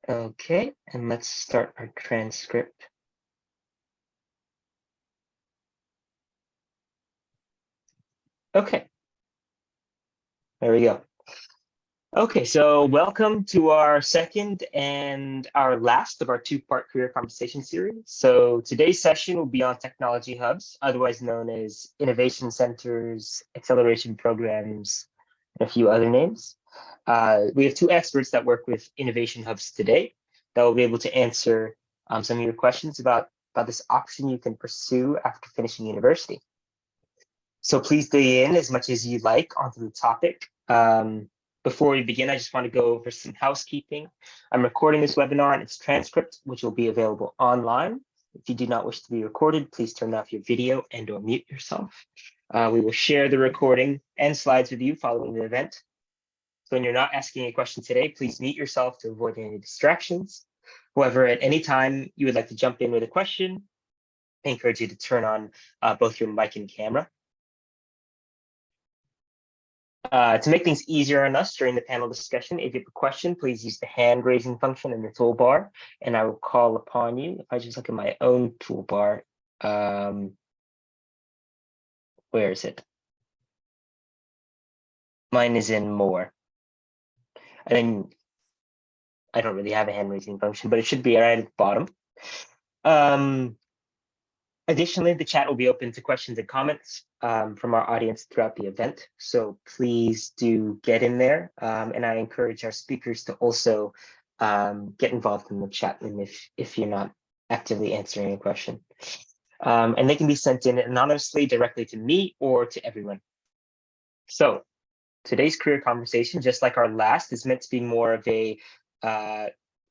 Okay, and let's start our transcript. Okay, there we go. Okay, so welcome to our second and our last of our two-part career conversation series. So today's session will be on technology hubs, otherwise known as innovation centers, acceleration programs, and a few other names. We have two experts that work with innovation hubs today that will be able to answer some of your questions about this option you can pursue after finishing university. So please dig in as much as you like onto the topic. Before we begin, I just want to go over some housekeeping. I'm recording this webinar and its transcript, which will be available online. If you do not wish to be recorded, please turn off your video and or mute yourself. We will share the recording and slides with you following the event. So when you're not asking a question today, please mute yourself to avoid any distractions. However, at any time you would like to jump in with a question, I encourage you to turn on both your mic and camera. To make things easier on us during the panel discussion, if you have a question, please use the hand raising function in the toolbar, and I will call upon you. If I just look at my own toolbar, where is it? Mine is in more. And then I don't really have a hand raising function, but it should be right at the bottom. Additionally, the chat will be open to questions and comments from our audience throughout the event. So please do get in there. And I encourage our speakers to also get involved in the chat room if you're not actively answering a question. And they can be sent in anonymously directly to me or to everyone. So today's career conversation, just like our last, is meant to be more of a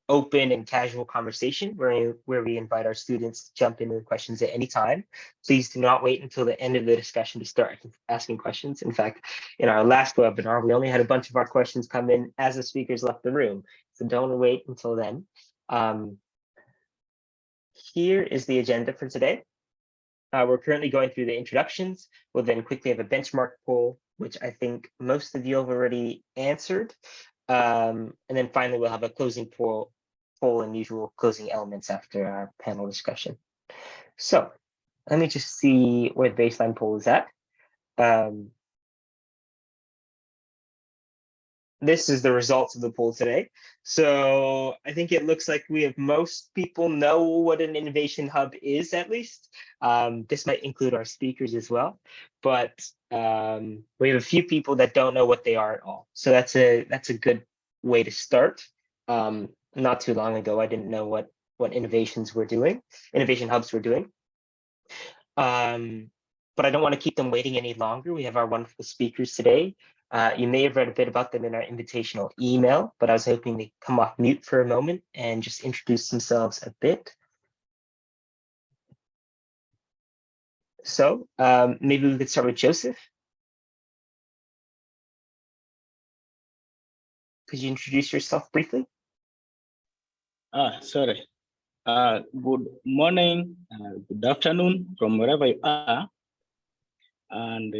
open and casual conversation where we invite our students to jump in with questions at any time. Please do not wait until the end of the discussion to start asking questions. In fact, in our last webinar, we only had a bunch of our questions come in as the speakers left the room. So don't wait until then. Here is the agenda for today. We're currently going through the introductions. We'll then quickly have a benchmark poll, which I think most of you have already answered. And then finally, we'll have a closing poll and usual closing elements after our panel discussion. So let me just see where the baseline poll is at. This is the results of the poll today. So I think it looks like we have most people know what an innovation hub is, at least. This might include our speakers as well, but we have a few people that don't know what they are at all. So that's a good way to start. Not too long ago, I didn't know what innovation hubs were doing. But I don't want to keep them waiting any longer. We have our wonderful speakers today. You may have read a bit about them in our invitational email, but I was hoping to come off mute for a moment and just introduce themselves a bit. So maybe we could start with Joseph. Could you introduce yourself briefly? Sorry. Good morning, good afternoon from wherever you are. And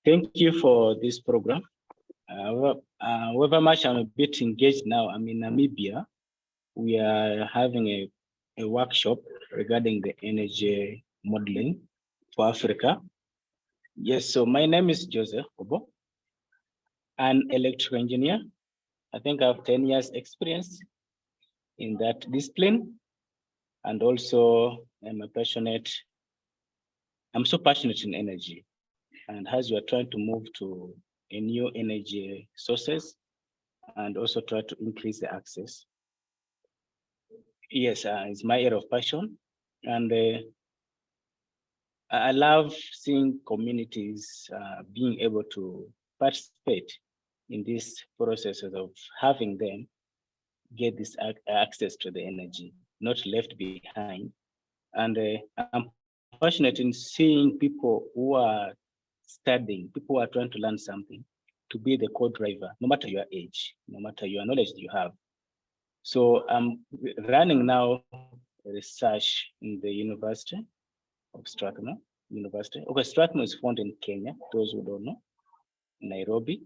thank you for this program. However much I'm a bit engaged now, I'm in Namibia. We are having a workshop regarding the energy modeling for Africa. Yes, so my name is Joseph Obbo, an electrical engineer. I think I have 10 years experience in that discipline. And also I'm so passionate in energy. And as you are trying to move to a new energy sources and also try to increase the access. Yes, it's my area of passion. And I love seeing communities being able to participate in this processes of having them get this access to the energy, not left behind. And I'm passionate in seeing people who are studying, people who are trying to learn something, to be the co-driver, no matter your age, no matter your knowledge that you have. So I'm running now research in the University of Strathmore University. Okay, Strathmore is found in Kenya, those who don't know, Nairobi.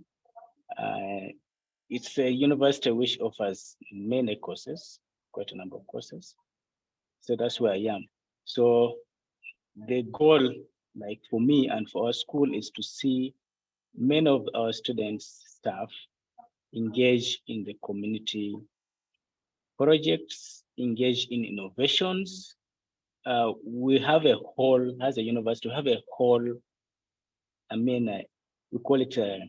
it's a university which offers many courses, quite a number of courses. So that's where I am. So the goal, like for me and for our school, is to see many of our students, staff, engage in the community projects, engage in innovations. We have a whole, as a university, we have a whole, we call it a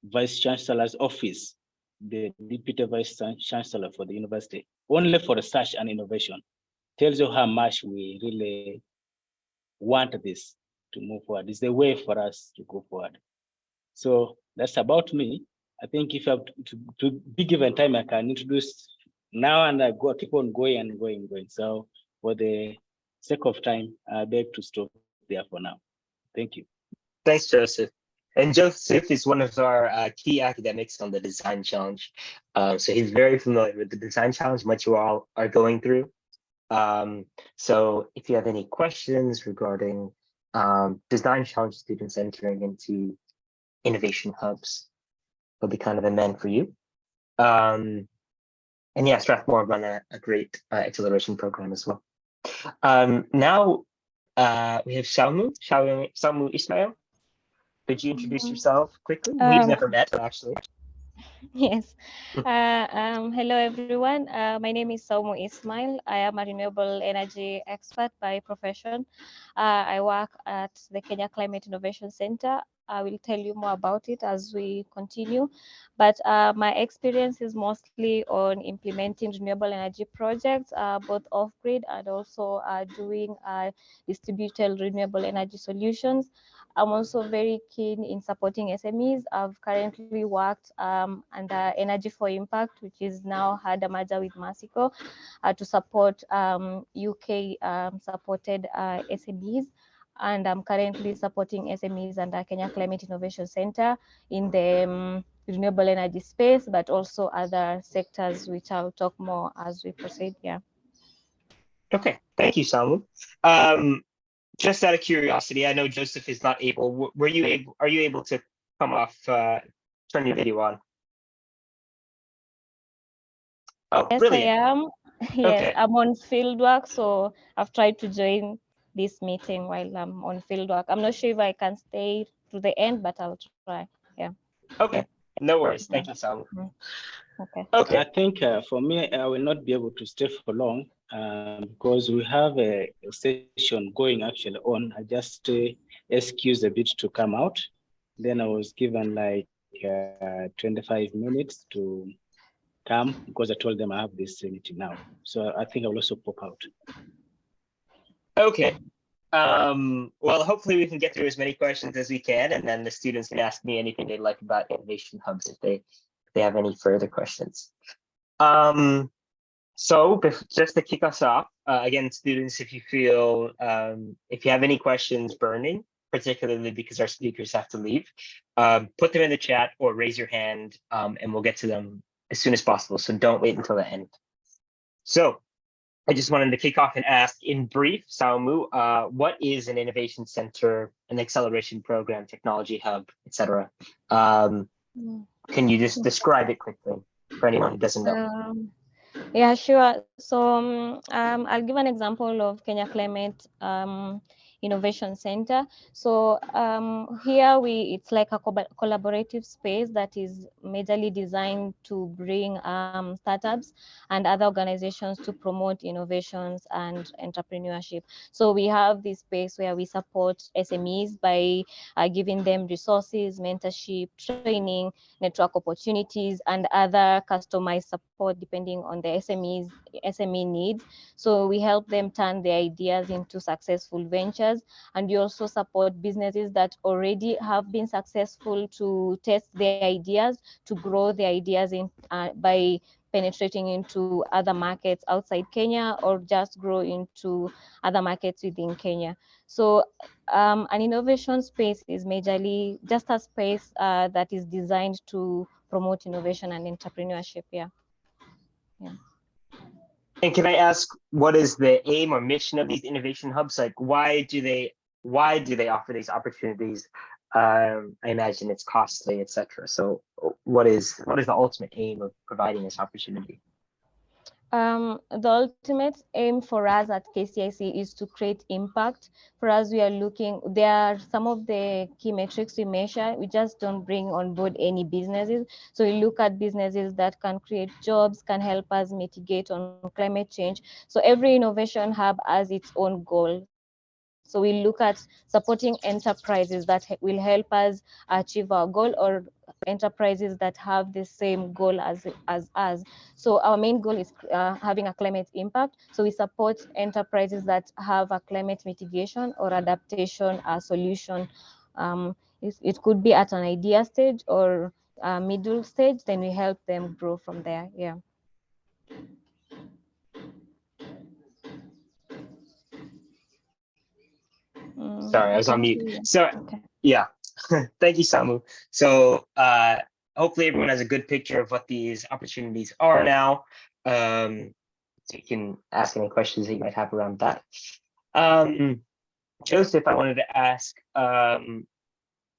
Vice Chancellor's Office, the Deputy Vice Chancellor for the university, only for research and innovation. Tells you how much we really want this to move forward. It's the way for us to go forward. So that's about me. I think if I have to be given time, I can introduce now and I keep on going and going. So for the sake of time, I beg to stop there for now. Thank you. Thanks, Joseph. And Joseph is one of our key academics on the Design Challenge. So he's very familiar with the Design Challenge, much you all are going through. So if you have any questions regarding Design Challenge students entering into innovation hubs, will be kind of a man for you. And yeah, Strathmore run a great acceleration program as well. Now we have Saumu Ismail. Could you introduce yourself quickly? We've never met, actually. Yes. Hello, everyone. My name is Saumu Ismail. I am a renewable energy expert by profession. I work at the Kenya Climate Innovation Center. I will tell you more about it as we continue. But my experience is mostly on implementing renewable energy projects, both off-grid and also doing distributed renewable energy solutions. I'm also very keen in supporting SMEs. I've currently worked under Energy for Impact, which is now had a merger with Mexico to support UK supported SMEs. And I'm currently supporting SMEs under Kenya Climate Innovation Center in the renewable energy space, but also other sectors, which I'll talk more as we proceed. Yeah. Okay, thank you, Samu. Just out of curiosity, I know Joseph is not able. Were you able? Are you able to come off? Turn your video on. Oh, Yes, brilliant. I am. Yes, Okay. I'm on field work, so I've tried to join this meeting while I'm on field work. I'm not sure if I can stay to the end, but I'll try. Yeah. Okay. No worries. Thank you, Samu. Okay. Okay. I think for me, I will not be able to stay for long because we have a session going actually on. I just excused a bit to come out. Then I was given like 25 minutes to come because I told them I have this meeting now. So I think I will also pop out. Okay. Well, hopefully we can get through as many questions as we can, and then the students can ask me anything they'd like about innovation hubs if they have any further questions. So just to kick us off, again, students, if you feel, if you have any questions burning, particularly because our speakers have to leave, put them in the chat or raise your hand, and we'll get to them as soon as possible. So don't wait until the end. So I just wanted to kick off and ask in brief, Saumu, what is an innovation center, an acceleration program, technology hub, etc.? Can you just describe it quickly for anyone who doesn't know? Yeah, sure. So I'll give an example of Kenya Climate Innovation Center. So here it's like a collaborative space that is majorly designed to bring startups and other organizations to promote innovations and entrepreneurship. So we have this space where we support SMEs by giving them resources, mentorship, training, network opportunities, and other customized support depending on the SME needs. So we help them turn their ideas into successful ventures, and we also support businesses that already have been successful to test their ideas, to grow their ideas by penetrating into other markets outside Kenya or just grow into other markets within Kenya. So an innovation space is majorly just a space that is designed to promote innovation and entrepreneurship. Yeah. And can I ask, what is the aim or mission of these innovation hubs? Like, why do they offer these opportunities? I imagine it's costly, etc. So what is the ultimate aim of providing this opportunity? The ultimate aim for us at KCIC is to create impact. For us, we are looking, there are some of the key metrics we measure. We just don't bring on board any businesses. So we look at businesses that can create jobs, can help us mitigate on climate change. So every innovation hub has its own goal. So we look at supporting enterprises that will help us achieve our goal, or enterprises that have the same goal as us. So our main goal is having a climate impact. So we support enterprises that have a climate mitigation or adaptation solution. It could be at an idea stage or a middle stage, then we help them grow from there. Yeah. Sorry, I was on mute. So Okay. yeah, thank you, Saumu. So hopefully everyone has a good picture of what these opportunities are now. So you can ask any questions that you might have around that. Joseph, I wanted to ask,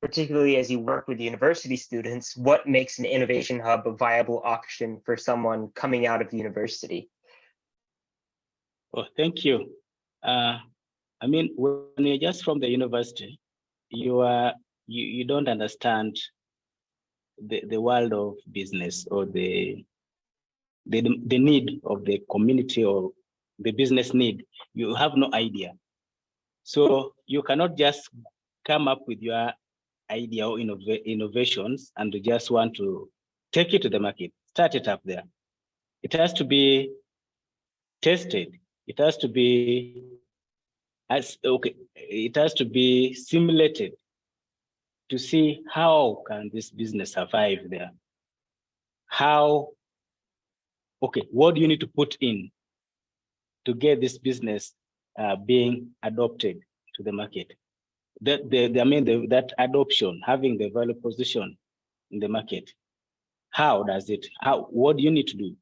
particularly as you work with university students, what makes an innovation hub a viable option for someone coming out of university? Oh, thank you. I mean, when you're just from the university, you don't understand the world of business or the need of the community or the business need. You have no idea. So you cannot just come up with your idea or innovations and you just want to take it to the market, start it up there. It has to be tested. It has to be it has to be simulated to see how can this business survive there. What do you need to put in to get this business being adopted to the market? That adoption, having the value position in the market, what do you need to do?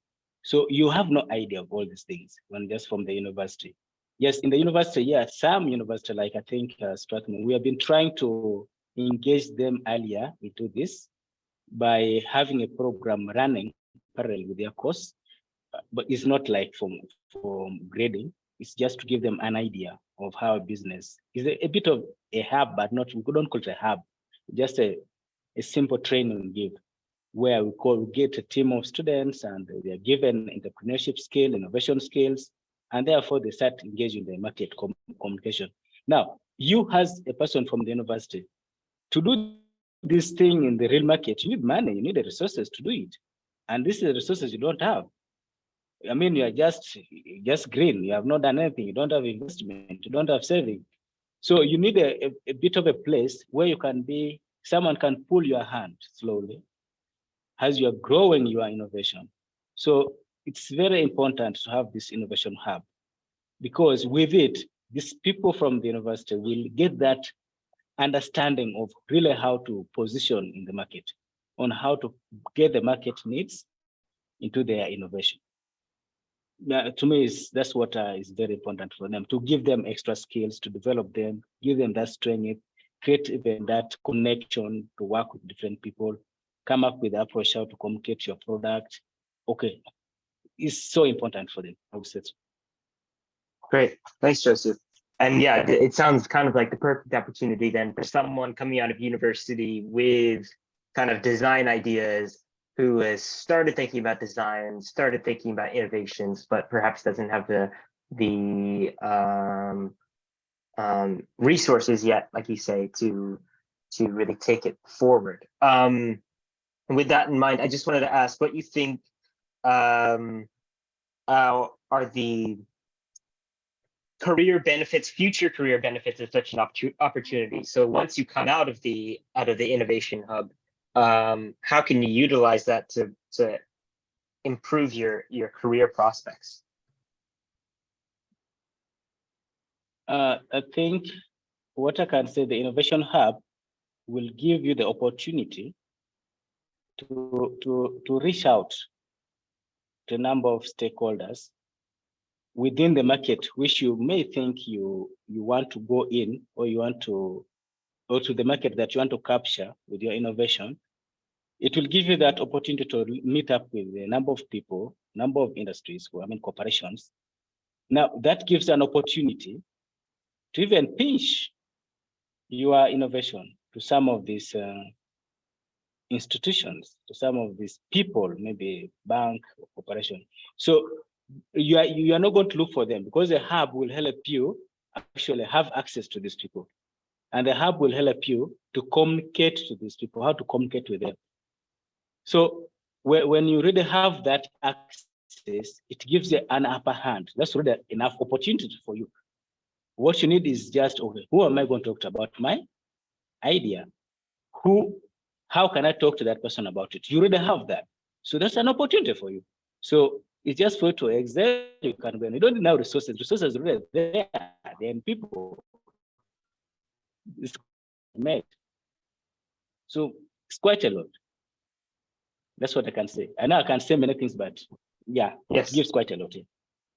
So you have no idea of all these things when just from the university. Yes, in the university, some university, like I think Strathmore, we have been trying to engage them earlier into this by having a program running parallel with their course, but it's not like from grading. It's just to give them an idea of how a business is a bit of a hub, but not, we don't call it a hub, just a simple training we give, where we get a team of students and they are given entrepreneurship skill, innovation skills, and therefore they start engaging in the market communication. Now, you as a person from the university, to do this thing in the real market, you need money, you need the resources to do it. And this is the resources you don't have. I mean, you are just green, you have not done anything, you don't have investment, you don't have saving. So you need a bit of a place where you can be, someone can pull your hand slowly as you are growing your innovation. So it's very important to have this innovation hub, because with it, these people from the university will get that understanding of really how to position in the market, on how to get the market needs into their innovation. To me, that's what is very important for them, to give them extra skills, to develop them, give them that strength, create even that connection to work with different people, come up with approach how to communicate your product. Okay, it's so important for them, I would say. Great, thanks, Joseph. And yeah, it sounds kind of like the perfect opportunity then for someone coming out of university with kind of design ideas, who has started thinking about design, started thinking about innovations, but perhaps doesn't have the resources yet, like you say, to really take it forward. And with that in mind, I just wanted to ask what you think are the future career benefits of such an opportunity. So once you come out of the innovation hub, how can you utilize that to improve your career prospects? I think what I can say, the innovation hub will give you the opportunity to reach out to a number of stakeholders within the market, which you may think you want to go in, or you want to go to the market that you want to capture with your innovation. It will give you that opportunity to meet up with a number of people, number of industries, corporations. Now that gives an opportunity to even pitch your innovation to some of these institutions, to some of these people, maybe bank or corporation. So you are not going to look for them, because the hub will help you actually have access to these people. And the hub will help you to communicate to these people, how to communicate with them. So when you really have that access, it gives you an upper hand. That's really enough opportunity for you. What you need is just, okay, who am I going to talk to about my idea? How can I talk to that person about it? You already have that. So that's an opportunity for you. So it's just for you to excel. You can win. You don't need now resources. Resources are already there. They're in people. It's made. So it's quite a lot. That's what I can say. I know I can say many things, but yeah, Yes. It gives quite a lot.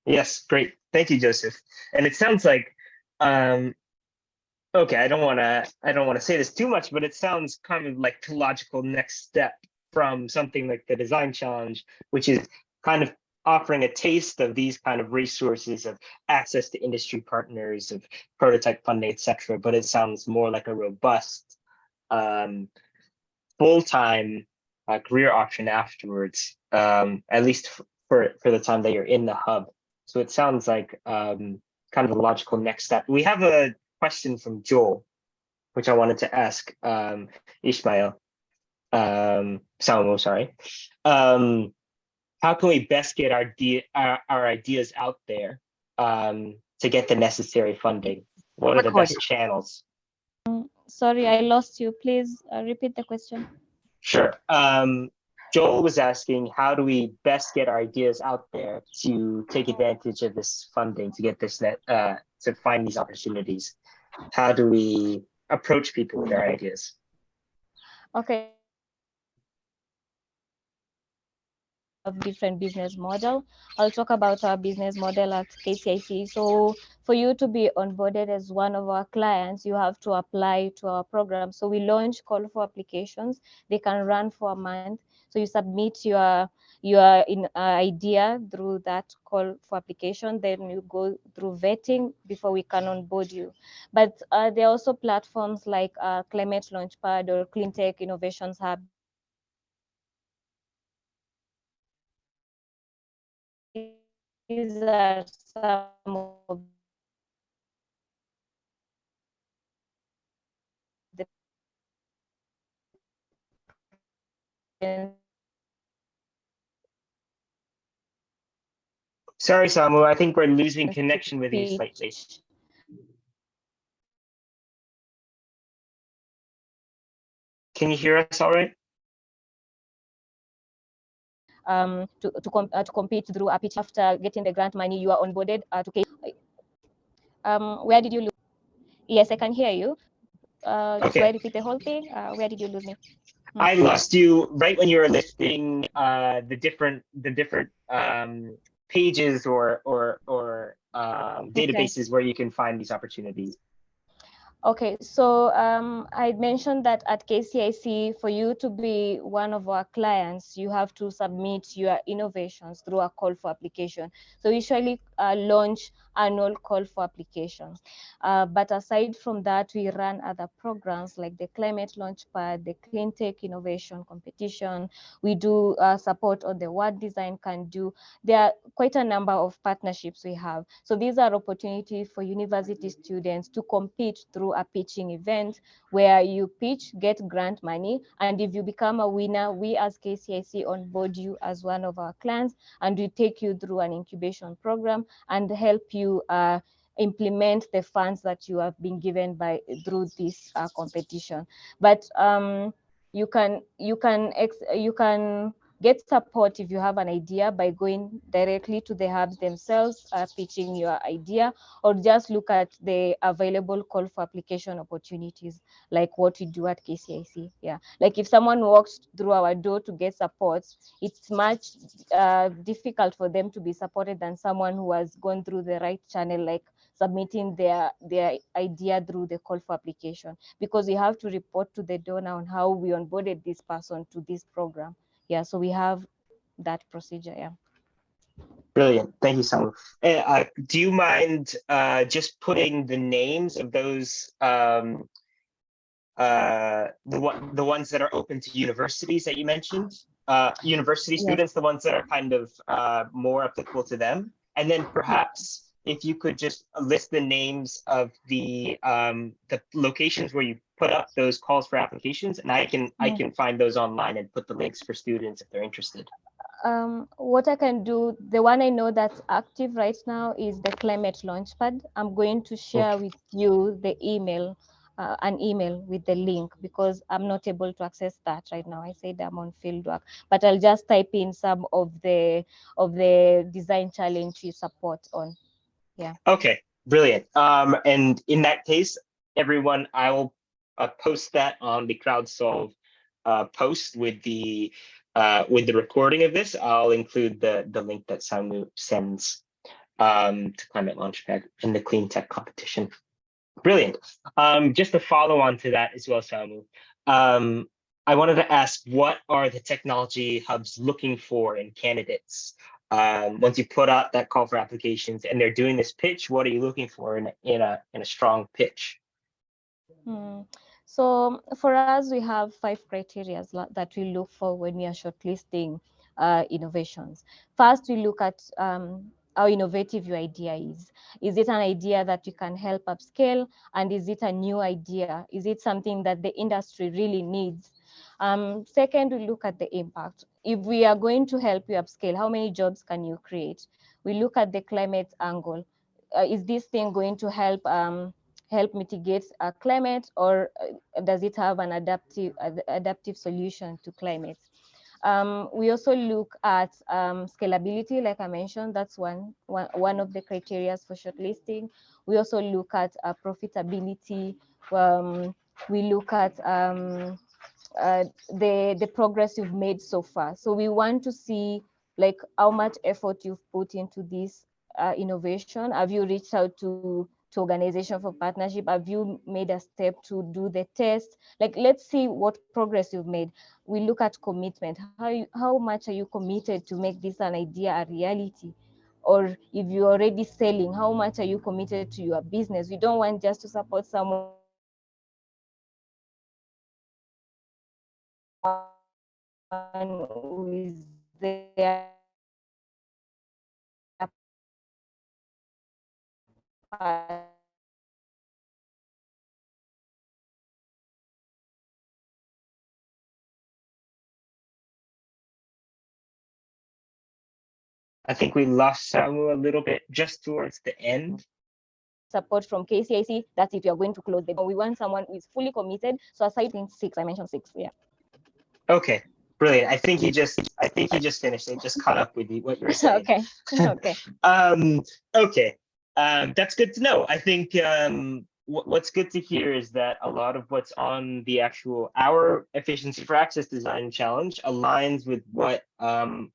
Yes, great. Thank you, Joseph. And it sounds like, okay, I don't want to say this too much, but it sounds kind of like the logical next step from something like the design challenge, which is kind of offering a taste of these kind of resources of access to industry partners, of prototype funding, etc. But it sounds more like a robust, full-time career option afterwards, at least for the time that you're in the hub. So it sounds like kind of a logical next step. We have a question from Joel, which I wanted to ask Ismail, Saumu, sorry. How can we best get our ideas out there to get the necessary funding? What are the best channels? Sorry, I lost you. Please repeat the question. Sure. Joel was asking, how do we best get our ideas out there to take advantage of this funding, to get this to find these opportunities? How do we approach people with our ideas? Okay. Of different business model. I'll talk about our business model at KCIC. So for you to be onboarded as one of our clients, you have to apply to our program. So we launch call for applications. They can run for a month. So you submit your idea through that call for application. Then you go through vetting before we can onboard you. But there are also platforms like Climate Launchpad or Clean Tech Innovations Hub. These are some of the Sorry, Saumu, I think we're losing connection with you slightly. Can you hear us all right? To compete through a pitch. After getting the grant money, you are onboarded to KCIC. Where did you lose? Yes, I can hear you. Okay. Should I repeat the whole thing? Where did you lose me? I lost you right when you were listing the different pages or databases where you can find these opportunities. Okay, so I mentioned that at KCIC, for you to be one of our clients, you have to submit your innovations through a call for application. So we usually launch annual call for application. But aside from that, we run other programs like the Climate Launchpad, the Clean Tech Innovation Competition. We do support on the What Design Can Do. There are quite a number of partnerships we have. So these are opportunities for university students to compete through a pitching event where you pitch, get grant money, and if you become a winner, we as KCIC onboard you as one of our clients, and we take you through an incubation program and help you implement the funds that you have been given through this competition. But you can get support if you have an idea by going directly to the hubs themselves, pitching your idea, or just look at the available call for application opportunities, like what we do at KCIC. Yeah, like if someone walks through our door to get support, it's much difficult for them to be supported than someone who has gone through the right channel, like submitting their idea through the call for application, because we have to report to the donor on how we onboarded this person to this program. Yeah, so we have that procedure. Yeah. Brilliant. Thank you, Saumu. Do you mind just putting the names of those the ones that are open to universities that you mentioned? University students, the ones that are kind of more applicable to them, and then perhaps if you could just list the names of the locations where you put up those calls for applications, and I can find those online and put the links for students if they're interested. What I can do, the one I know that's active right now is the Climate Launchpad. I'm going to share with you the email, an email with the link, because I'm not able to access that right now. I said I'm on fieldwork, but I'll just type in some of the design challenge we support on. Yeah. Okay, brilliant. And in that case, everyone, I will post that on the CrowdSolve post with the recording of this. I'll include the link that Saumu sends to Climate Launchpad and the clean tech competition. Brilliant. Just to follow on to that as well, Saumu, I wanted to ask, what are the technology hubs looking for in candidates? Once you put out that call for applications and they're doing this pitch, what are you looking for in a strong pitch? So for us, we have 5 criteria that we look for when we are shortlisting innovations. First, we look at how innovative your idea is. Is it an idea that you can help upscale? And is it a new idea? Is it something that the industry really needs? Second, we look at the impact. If we are going to help you upscale, how many jobs can you create? We look at the climate angle. Is this thing going to help mitigate climate, or does it have an adaptive solution to climate? We also look at scalability, like I mentioned. That's one of the criteria for shortlisting. We also look at profitability. We look at the progress you've made so far. So we want to see like how much effort you've put into this innovation. Have you reached out to organization for partnership? Have you made a step to do the test? Like, let's see what progress you've made. We look at commitment. How much are you committed to make this an idea a reality? Or if you're already selling, how much are you committed to your business? We don't want just to support someone who is there I think we lost Saumu a little bit just towards the end. support from KCIC. That's if you're going to close the door. We want someone who is fully committed. So aside from 6, I mentioned 6. Yeah. Okay, brilliant. I think you just finished. It just caught up with you, what you were saying. Okay. Okay. Okay. That's good to know. I think what's good to hear is that a lot of what's on the our efficiency for access design challenge aligns with what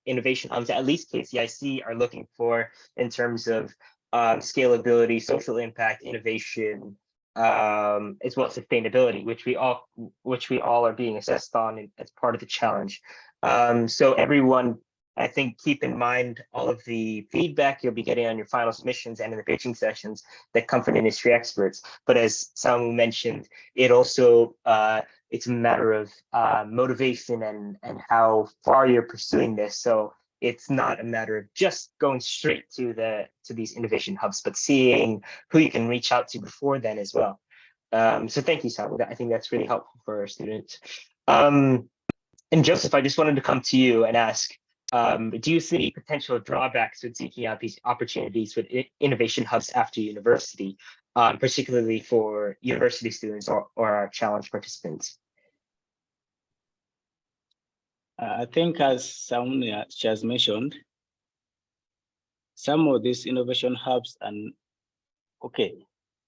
innovation hubs, at least KCIC, are looking for in terms of scalability, social impact, innovation, as well as sustainability, which we all are being assessed on as part of the challenge. So everyone, I think, keep in mind all of the feedback you'll be getting on your final submissions and in the pitching sessions that come from industry experts. But as Saumu mentioned, it also it's a matter of motivation and how far you're pursuing this. So it's not a matter of just going straight to these innovation hubs, but seeing who you can reach out to before then as well. So thank you, Saumu. I think that's really helpful for our students. And Joseph, I just wanted to come to you and ask, do you see any potential drawbacks with seeking out these opportunities with innovation hubs after university, particularly for university students or our challenge participants? I think, as Saumu has mentioned, some of these innovation hubs, and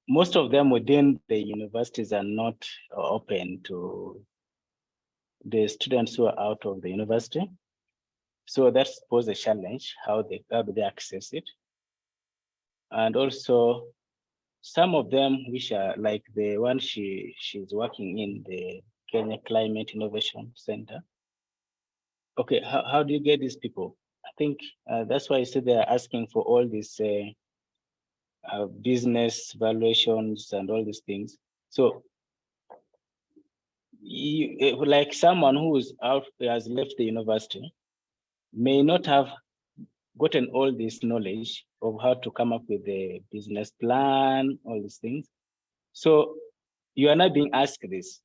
most of them within the universities are not open to the students who are out of the university. So that's pose a challenge, how do they access it? And also, some of them which are like the one she's working in, the Kenya Climate Innovation Center. Okay, how do you get these people? I think that's why I said they're asking for all these business valuations and all these things. So like someone who's out, has left the university, may not have gotten all this knowledge of how to come up with a business plan, all these things. So you are not being asked this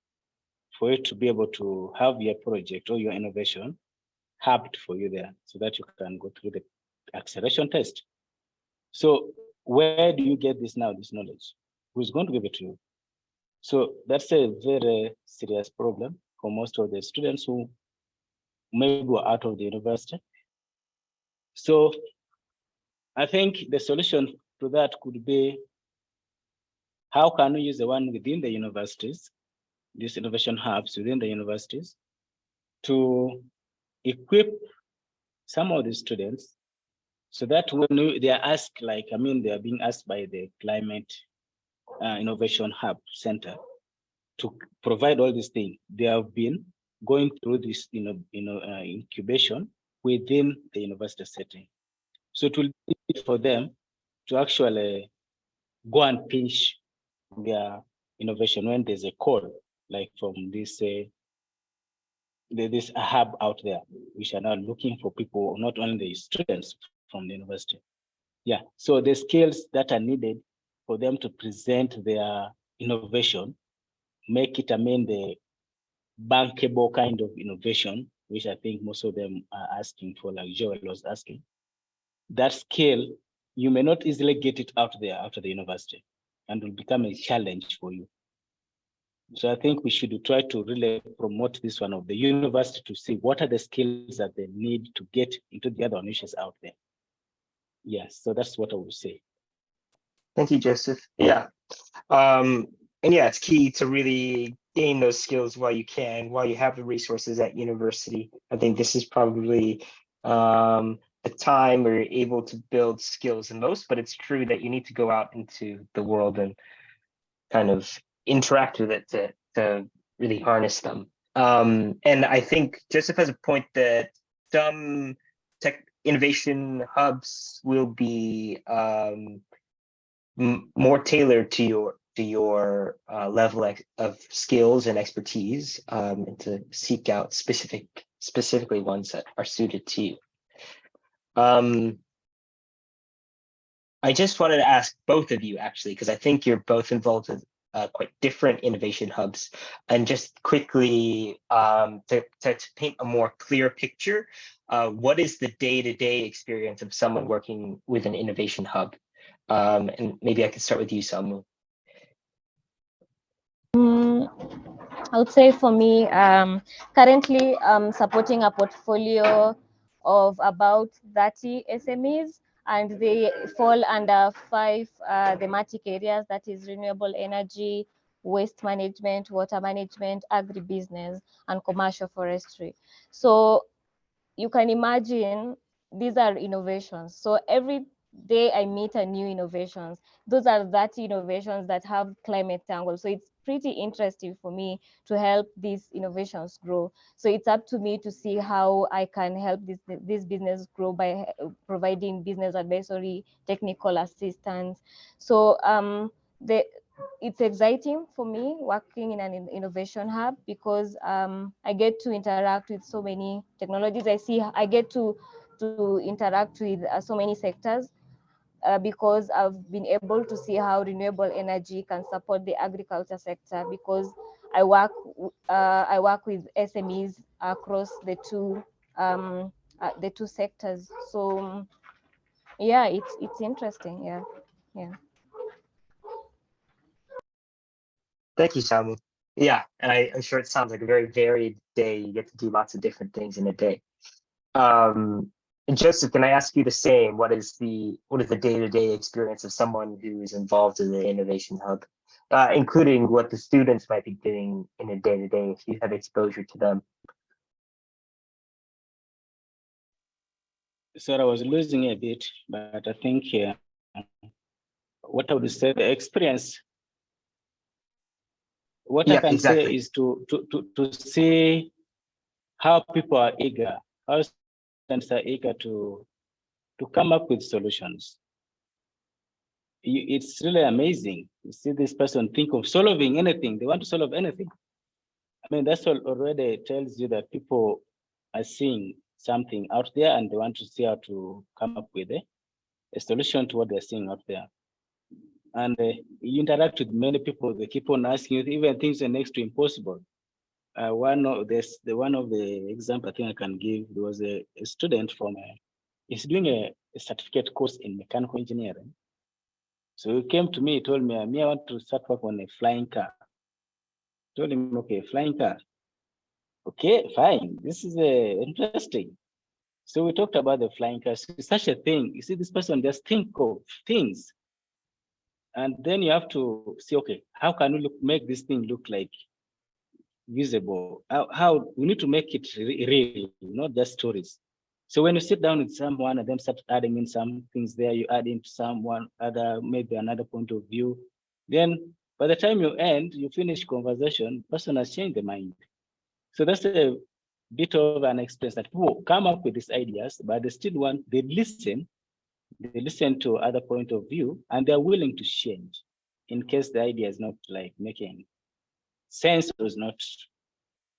for you to be able to have your project or your innovation hub'd for you there so that you can go through the acceleration test. So where do you get this now, this knowledge? Who's going to give it to you? So that's a very serious problem for most of the students who may go out of the university. So I think the solution to that could be, how can we use the one within the universities, these innovation hubs within the universities, to equip some of the students so that when they are asked, like, I mean, they are being asked by the Climate Innovation Hub Center to provide all these things, they have been going through this, incubation within the university setting. So it will be easy for them to actually go and pitch their innovation when there's a call, like from this this hub out there, which are now looking for people, not only the students from the university. Yeah, so the skills that are needed for them to present their innovation, make it, I mean, the bankable kind of innovation, which I think most of them are asking for, like Joel was asking. That skill, you may not easily get it out there after the university, and will become a challenge for you. So I think we should try to really promote this one of the university to see what are the skills that they need to get into the other niches out there. Yes, so that's what I would say. Thank you, Joseph. Yeah. And yeah, it's key to really gain those skills while you can, while you have the resources at university. I think this is probably a time where you're able to build skills the most, but it's true that you need to go out into the world and kind of interact with it to really harness them. And I think Joseph has a point that some tech innovation hubs will be more tailored to your level of skills and expertise, and to seek out specifically ones that are suited to you. I just wanted to ask both of you, actually, because I think you're both involved with quite different innovation hubs, and just quickly to paint a more clear picture, what is the day-to-day experience of someone working with an innovation hub? And maybe I could start with you, Saumu. I would say for me, currently I'm supporting a portfolio of about 30 SMEs, and they fall under 5 thematic areas, that is renewable energy, waste management, water management, agribusiness, and commercial forestry. So you can imagine these are innovations. So every day I meet a new innovations. Those are 30 innovations that have climate angle. So it's pretty interesting for me to help these innovations grow. So it's up to me to see how I can help this business grow by providing business advisory, technical assistance. So it's exciting for me working in an innovation hub, because I get to interact with so many technologies. I get to interact with so many sectors, because I've been able to see how renewable energy can support the agriculture sector, because I work with SMEs across the two sectors. So yeah, it's interesting. Yeah. Thank you, Saumu. Yeah, and I'm sure it sounds like a very varied day. You get to do lots of different things in a day. And Joseph, can I ask you the same? What is the day-to-day experience of someone who is involved in the innovation hub, including what the students might be doing in a day-to-day if you have exposure to them? So I was losing a bit, but I think what I would say, the experience. What Yeah, I can exactly. say is to see how people are eager, how students are eager to come up with solutions. It's really amazing. You see this person think of solving anything. They want to solve anything. I mean, that's already tells you that people are seeing something out there and they want to see how to come up with a solution to what they're seeing out there. And you interact with many people, they keep on asking you, even things are next to impossible. One of the example I think I can give, there was a student from he's doing a certificate course in mechanical engineering. So he came to me, he told me, I want to start work on a flying car. I told him, okay, flying car. Okay, fine. This is interesting. So we talked about the flying car. So it's such a thing. You see, this person just think of things. And then you have to see, okay, how can we make this thing look like visible? How we need to make it real, not just stories. So when you sit down with someone and then start adding in some things there, you add into someone other, maybe another point of view. Then by the time you end, you finish conversation, person has changed their mind. So that's a bit of an experience that people come up with these ideas, but they still they listen to other point of view, and they're willing to change in case the idea is not like making sense or is not,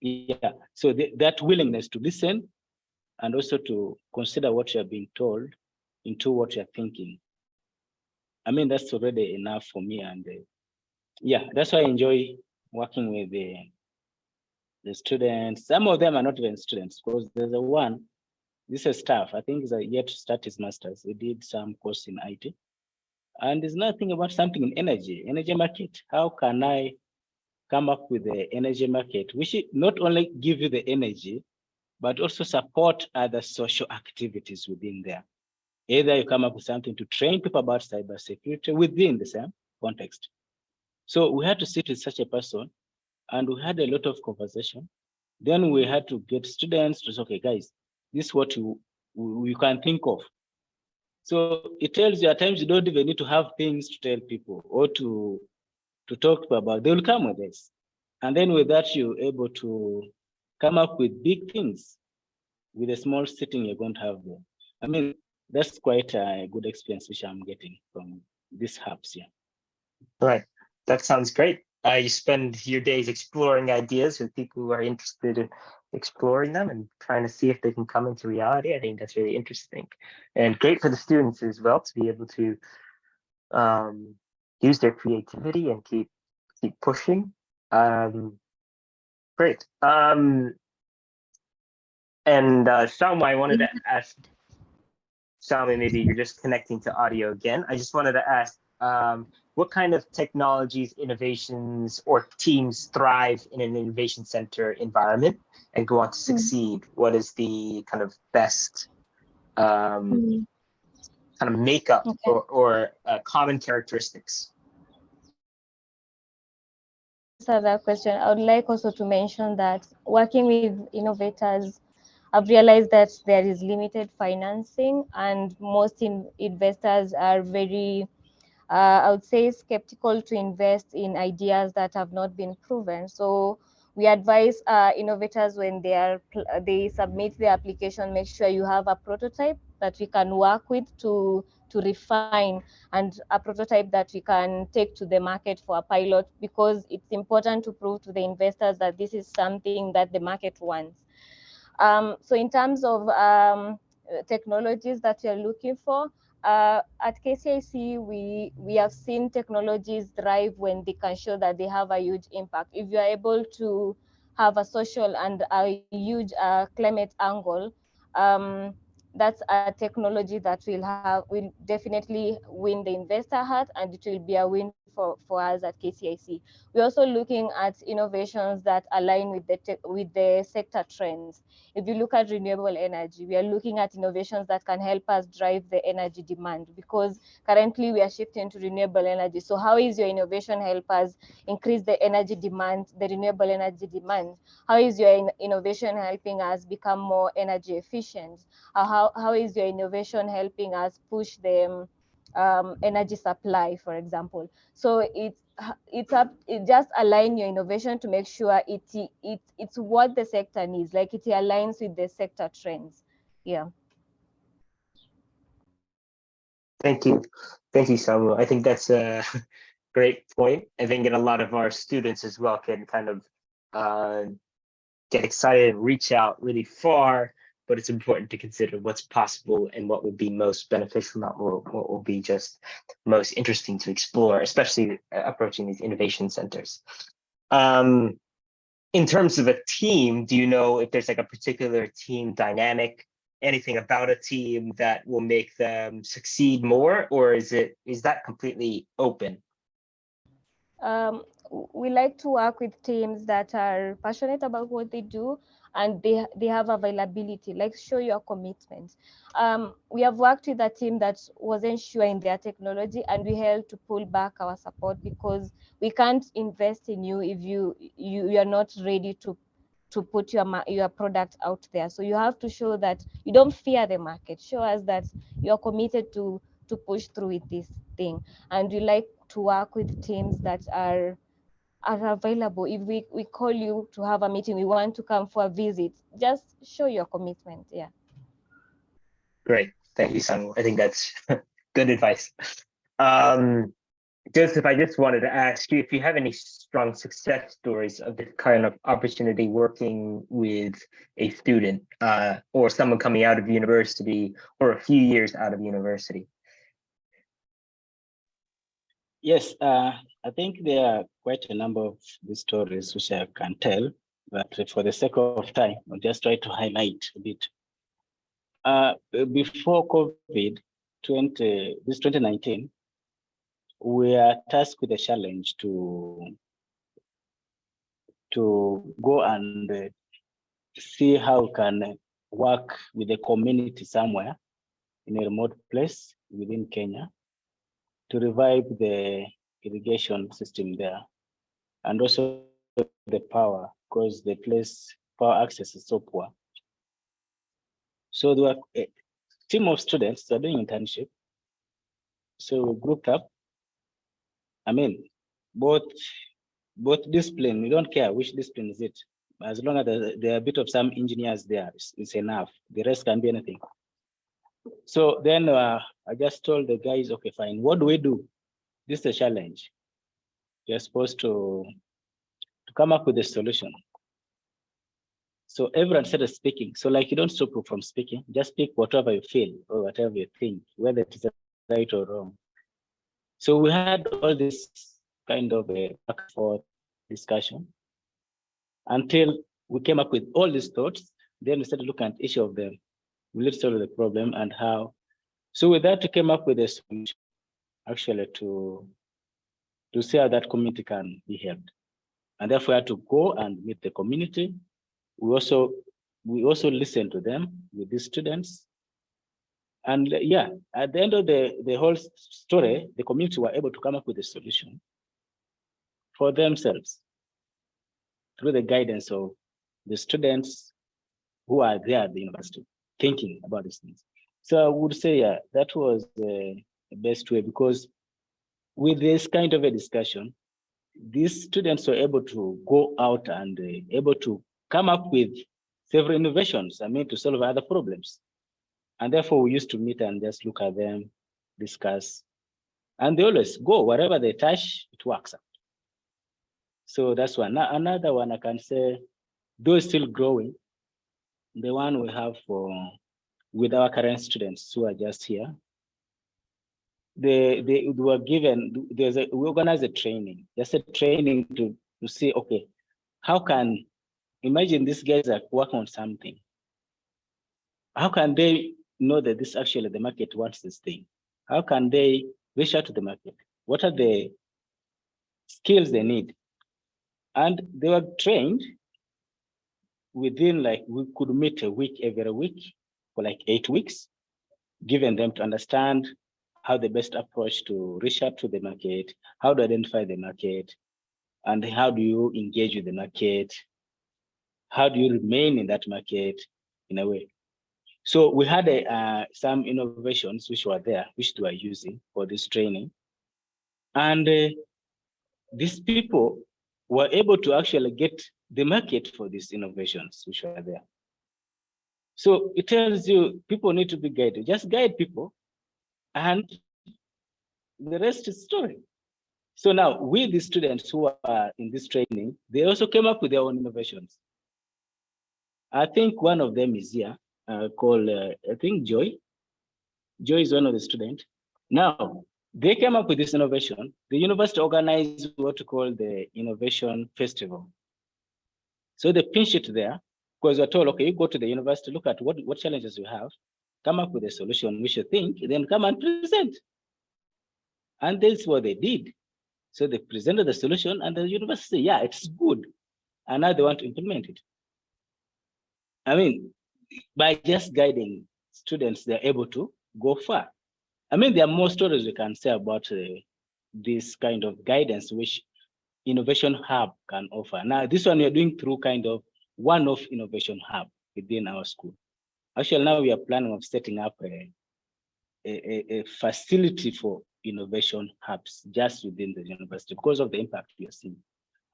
yeah. So that willingness to listen and also to consider what you're being told into what you're thinking. I mean, that's already enough for me. And yeah, that's why I enjoy working with the students. Some of them are not even students, because there's a one, this is staff. I think he's yet to start his master's. He did some course in IT. And there's nothing about something in energy market. How can I come up with the energy market, which not only give you the energy, but also support other social activities within there. Either you come up with something to train people about cybersecurity within the same context. So we had to sit with such a person and we had a lot of conversation. Then we had to get students to say, okay, guys, this is what you can think of. So it tells you at times you don't even need to have things to tell people or to talk about. They will come with this. And then with that, you're able to come up with big things with a small setting you're going to have there. I mean, that's quite a good experience which I'm getting from these hubs here. Right. That sounds great. You spend your days exploring ideas with people who are interested in exploring them and trying to see if they can come into reality. I think that's really interesting and great for the students as well to be able to use their creativity and keep pushing. Great. And Saumu, I wanted to ask, Saumu, maybe you're just connecting to audio again. I just wanted to ask, what kind of technologies, innovations, or teams thrive in an innovation center environment and go on to succeed? What is the kind of best kind of makeup or common characteristics? Answer that question, I would like also to mention that working with innovators, I've realized that there is limited financing and most investors are very, I would say, skeptical to invest in ideas that have not been proven. So we advise innovators when they submit their application, make sure you have a prototype that we can work with to refine, and a prototype that we can take to the market for a pilot, because it's important to prove to the investors that this is something that the market wants. So in terms of technologies that we are looking for, at KCIC, we have seen technologies thrive when they can show that they have a huge impact. If you are able to have a social and a huge climate angle, that's a technology that will definitely win the investor heart, and it will be a win for us at KCIC. We're also looking at innovations that align with the sector trends. If you look at renewable energy, we are looking at innovations that can help us drive the energy demand, because currently we are shifting to renewable energy. So how is your innovation help us increase the energy demand, the renewable energy demand? How is your innovation helping us become more energy efficient? How is your innovation helping us push the energy supply, for example. So it just align your innovation to make sure it's what the sector needs, like it aligns with the sector trends. Yeah. Thank you, Saumu. I think that's a great point. I think that a lot of our students as well can kind of get excited and reach out really far, but it's important to consider what's possible and what would be most beneficial, not what will be just most interesting to explore, especially approaching these innovation centers. In terms of a team, do you know if there's like a particular team dynamic, anything about a team that will make them succeed more, or is that completely open? We like to work with teams that are passionate about what they do, and they have availability, like show your commitment. We have worked with a team that wasn't sure in their technology, and we had to pull back our support because we can't invest in you if you are not ready to put your product out there. So you have to show that you don't fear the market. Show us that you're committed to push through with this thing. And we like to work with teams that are available. If we call you to have a meeting, we want to come for a visit, just show your commitment. Yeah. Great. Thank you, Samuel. I think that's good advice. Joseph, I just wanted to ask you if you have any strong success stories of this kind of opportunity working with a student or someone coming out of university or a few years out of university. Yes, I think there are quite a number of these stories which I can tell, but for the sake of time, I'll just try to highlight a bit. Before COVID, 2019, we are tasked with a challenge to go and see how we can work with the community somewhere in a remote place within Kenya to revive the irrigation system there, and also the power, because the place power access is so poor. So there were a team of students that are doing internship. So we grouped up. I mean, both discipline, we don't care which discipline is it. As long as there are a bit of some engineers there, it's enough. The rest can be anything. So then I just told the guys, okay, fine, what do we do? This is a challenge. You're supposed to come up with a solution. So everyone started speaking. So like you don't stop from speaking, just speak whatever you feel or whatever you think, whether it is right or wrong. So we had all this kind of a back and forth discussion until we came up with all these thoughts. Then we started looking at each of them. We looked at the problem and how. So with that, we came up with a solution actually to see how that community can be helped. And therefore, we had to go and meet the community. We also listen to them with these students. And yeah, at the end of the whole story, the community were able to come up with a solution for themselves through the guidance of the students who are there at the university thinking about these things. So I would say, yeah, that was the best way, because with this kind of a discussion, these students were able to go out and able to come up with several innovations, I mean, to solve other problems. And therefore, we used to meet and just look at them, discuss, and they always go, wherever they touch, it works out. So that's one. Another one I can say, though still growing, the one we have with our current students who are just here, they were given, we organize a training, just a training to see, okay, how can, imagine these guys are working on something. How can they know that this actually the market wants this thing? How can they reach out to the market? What are the skills they need? And they were trained within, like, we could meet a week every week for like 8 weeks, giving them to understand how the best approach to reach out to the market, how to identify the market, and how do you engage with the market? How do you remain in that market in a way? So we had some innovations which were there, which they were using for this training. And these people were able to actually get the market for these innovations which were there. So it tells you people need to be guided. Just guide people, and the rest is story. So now, with the students who are in this training, they also came up with their own innovations. I think one of them is here, called, I think, Joy. Joy is one of the students. Now, they came up with this innovation. The university organized what we call the Innovation Festival. So they pinch it there, because we're told, okay, you go to the university, look at what challenges you have, come up with a solution which you think, then come and present. And that's what they did. So they presented the solution, and the university said, yeah, it's good. And now they want to implement it. I mean, by just guiding students, they're able to go far. I mean, there are more stories we can say about this kind of guidance which Innovation Hub can offer. Now, this one we're doing through kind of one-off Innovation Hub within our school. Actually, now we are planning of setting up a facility for innovation hubs just within the university because of the impact we are seeing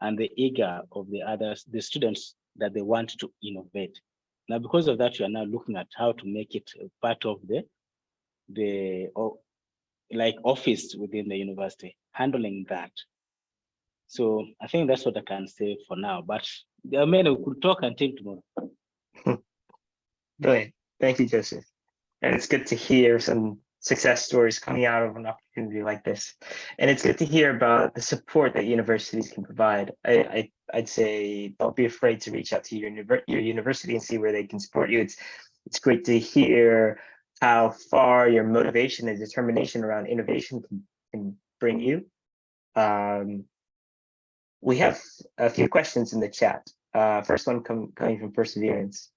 and the eager of the students that they want to innovate. Now, because of that, we are now looking at how to make it part of the like office within the university, handling that. So I think that's what I can say for now, but there are many we could talk until tomorrow. Brilliant. Thank you, Joseph. And it's good to hear some success stories coming out of an opportunity like this. And it's good to hear about the support that universities can provide. I'd say don't be afraid to reach out to your university and see where they can support you. It's great to hear how far your motivation and determination around innovation can bring you. We have a few questions in the chat. First one coming from Perseverance.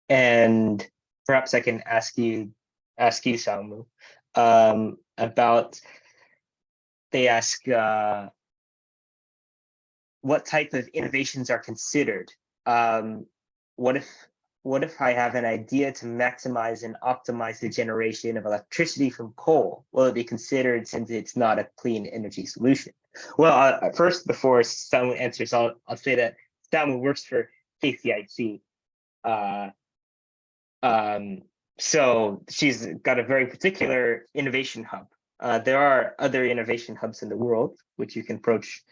And perhaps I can ask you, Saumu, about, they ask, what type of innovations are considered? What if I have an idea to maximize and optimize the generation of electricity from coal? Will it be considered since it's not a clean energy solution? Well, first, before Saumu answers, I'll say that Saumu works for KCIC. So she's got a very particular innovation hub. There are other innovation hubs in the world which you can approach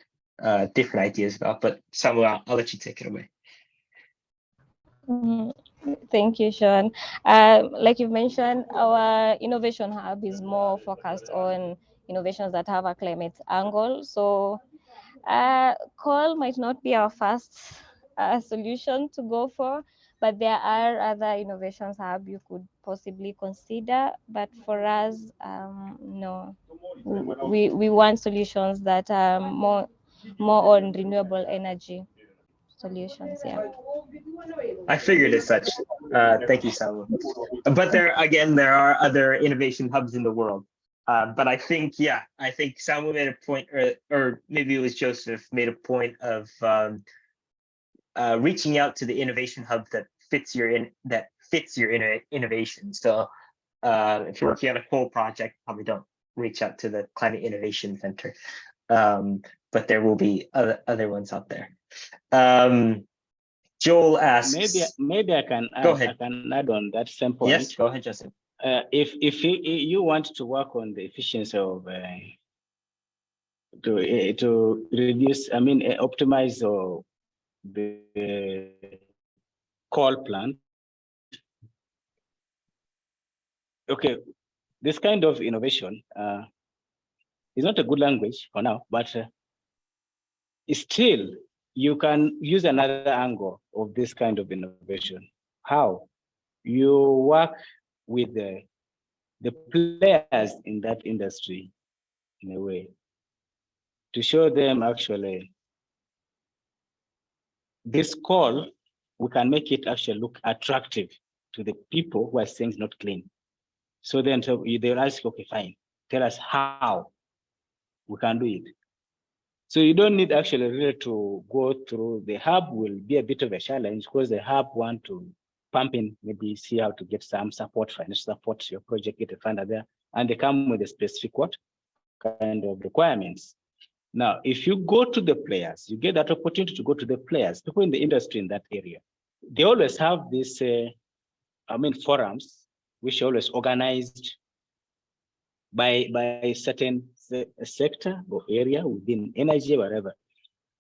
different ideas about, but Saumu, I'll let you take it away. Thank you, Sean. Like you've mentioned, our innovation hub is more focused on innovations that have a climate angle. So coal might not be our first solution to go for, but there are other innovations hub you could possibly consider. But for us, no, we want solutions that are more on renewable energy solutions. Yeah. I figured as such. Thank you, Saumu. But there are other innovation hubs in the world. But I think Saumu made a point, or maybe it was Joseph made a point of reaching out to the innovation hub that fits your innovation. So if you're working on a coal project, probably don't reach out to the Climate Innovation Center. But there will be other ones out there. Joel asks. Maybe I can add, go ahead. I can add on that same point. Yes, go ahead, Joseph. If you want to work on the efficiency of to reduce, optimize the coal plant. Okay, this kind of innovation is not a good language for now, but still you can use another angle of this kind of innovation. How? You work with the players in that industry in a way to show them actually this coal, we can make it actually look attractive to the people who are saying it's not clean. So then they'll ask, okay, fine, tell us how we can do it. So you don't need actually really to go through. The hub will be a bit of a challenge because the hub want to pumping, maybe see how to get some support, financial support to your project, get a funder there, and they come with a specific what kind of requirements. Now, if you go to the players, you get that opportunity to go to the players, people in the industry in that area. They always have this, forums, which are always organized by a certain sector or area within energy, whatever.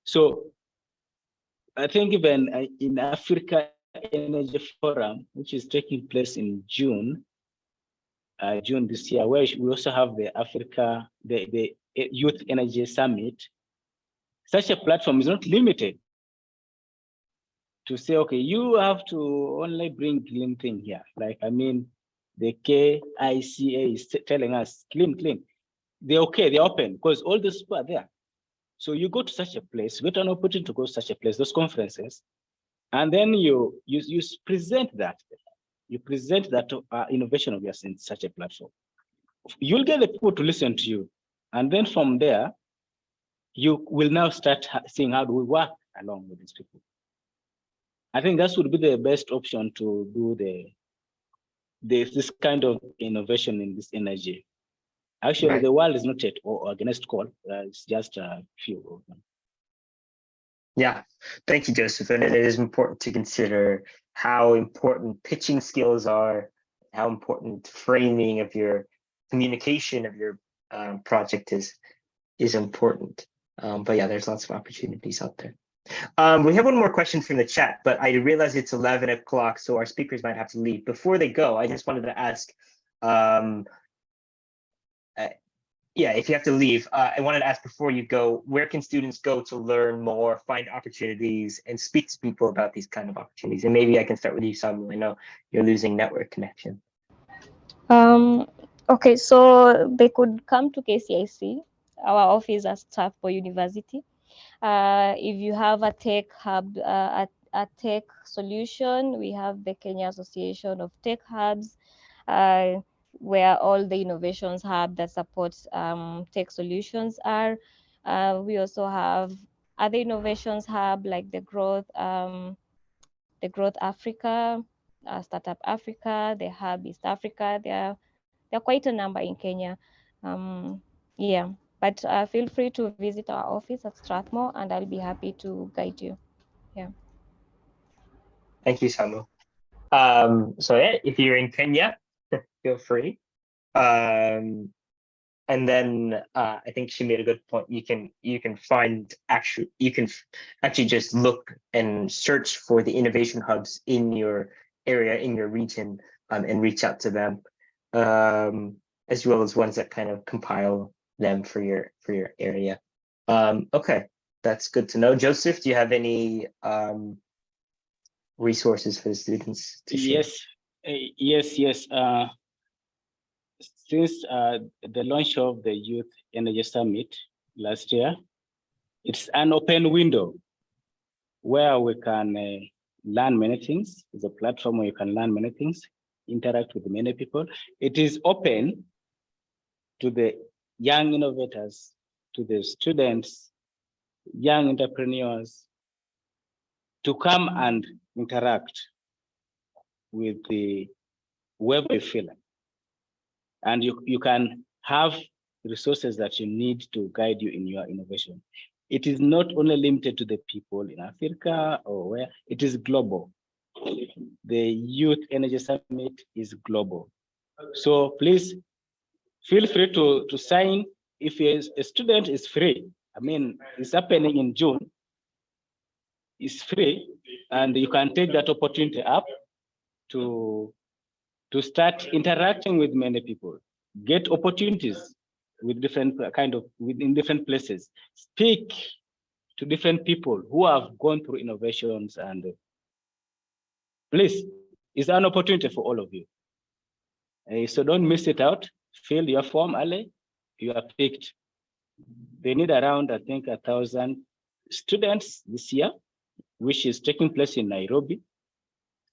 So I think even in Africa Energy Forum, which is taking place in June this year, where we also have the Africa, the Youth Energy Summit. Such a platform is not limited to say, okay, you have to only bring clean thing here. Like, I mean, the KCIC is telling us clean. They're okay, they're open, because all those people are there. So you go to such a place, you get an opportunity to go to such a place, those conferences, and then you present that. You present that innovation of yours in such a platform. You'll get the people to listen to you. And then from there, you will now start seeing how do we work along with these people. I think that would be the best option to do this kind of innovation in this energy. Actually, Right. the world is not yet against call. It's just a few of them. Yeah, thank you, Joseph. And it is important to consider how important pitching skills are, how important framing of your communication of your project is important. But yeah, there's lots of opportunities out there. We have one more question from the chat, but I realize it's 11 o'clock, so our speakers might have to leave. Before they go, I just wanted to ask, yeah, if you have to leave, I wanted to ask before you go, where can students go to learn more, find opportunities, and speak to people about these kind of opportunities? And maybe I can start with you, Saumu. I know you're losing network connection. Okay, so they could come to KCIC, our office at Strathmore University. If you have a tech hub, a tech solution, we have the Kenya Association of Tech Hubs, where all the innovations hub that supports tech solutions are. We also have other innovations hub like the Growth Africa, Startup Africa, the Hub East Africa. There are quite a number in Kenya. Yeah, but feel free to visit our office at Strathmore, and I'll be happy to guide you. Yeah. Thank you, Saumu. So yeah, if you're in Kenya, feel free. And then I think she made a good point. You can actually just look and search for the innovation hubs in your area, in your region, and reach out to them, as well as ones that kind of compile them for your area. Okay, that's good to know. Joseph, do you have any resources for the students to share? Yes. Since the launch of the Youth Energy Summit last year, it's an open window where we can learn many things. It's a platform where you can learn many things, interact with many people. It is open to the young innovators, to the students, young entrepreneurs, to come and interact with the whoever you feel like. And you can have resources that you need to guide you in your innovation. It is not only limited to the people in Africa or where, it is global. The Youth Energy Summit is global. So please feel free to sign. If you're a student, it's free. I mean, it's happening in June. It's free, and you can take that opportunity up to start interacting with many people, get opportunities with different within different places, speak to different people who have gone through innovations, and please, it's an opportunity for all of you. So don't miss it out. Fill your form early. You are picked. They need around, I think, 1,000 students this year, which is taking place in Nairobi,